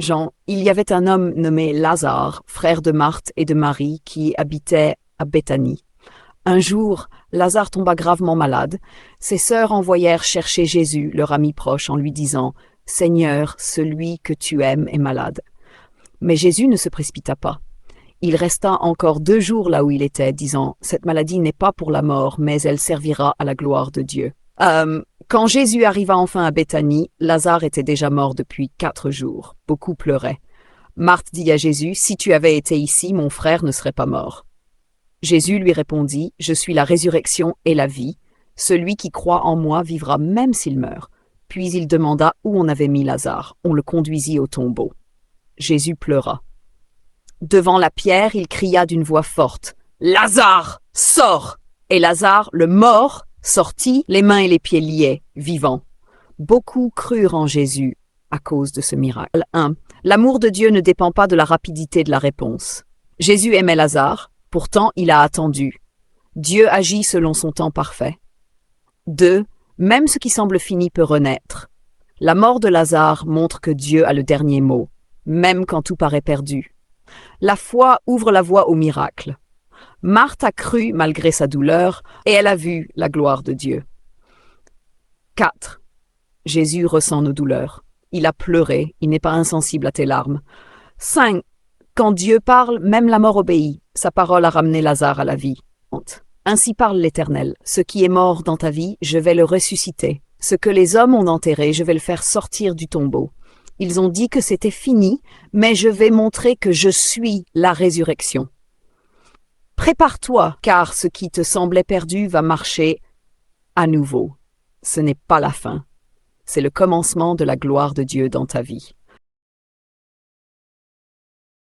Jean, il y avait un homme nommé Lazare, frère de Marthe et de Marie, qui habitait à Béthanie. Un jour, Lazare tomba gravement malade. Ses sœurs envoyèrent chercher Jésus, leur ami proche, en lui disant « Seigneur, celui que tu aimes est malade. » Mais Jésus ne se précipita pas. Il resta encore 2 jours là où il était, disant « Cette maladie n'est pas pour la mort, mais elle servira à la gloire de Dieu. » Quand Jésus arriva enfin à Béthanie, Lazare était déjà mort depuis 4 jours. Beaucoup pleuraient. Marthe dit à Jésus « Si tu avais été ici, mon frère ne serait pas mort. » Jésus lui répondit « Je suis la résurrection et la vie. Celui qui croit en moi vivra même s'il meurt. » Puis il demanda où on avait mis Lazare. On le conduisit au tombeau. Jésus pleura. Devant la pierre, il cria d'une voix forte « Lazare, sors !» Et Lazare, le mort, sortit, les mains et les pieds liés, vivant. Beaucoup crurent en Jésus à cause de ce miracle. 1. L'amour de Dieu ne dépend pas de la rapidité de la réponse. Jésus aimait Lazare, pourtant il a attendu. Dieu agit selon son temps parfait. 2. Même ce qui semble fini peut renaître. La mort de Lazare montre que Dieu a le dernier mot, même quand tout paraît perdu. La foi ouvre la voie au miracle. Marthe a cru malgré sa douleur et elle a vu la gloire de Dieu. 4. Jésus ressent nos douleurs. Il a pleuré, il n'est pas insensible à tes larmes. 5. Quand Dieu parle, même la mort obéit. Sa parole a ramené Lazare à la vie. Ainsi parle l'Éternel. Ce qui est mort dans ta vie, je vais le ressusciter. Ce que les hommes ont enterré, je vais le faire sortir du tombeau. Ils ont dit que c'était fini, mais je vais montrer que je suis la résurrection. Prépare-toi, car ce qui te semblait perdu va marcher à nouveau. Ce n'est pas la fin. C'est le commencement de la gloire de Dieu dans ta vie.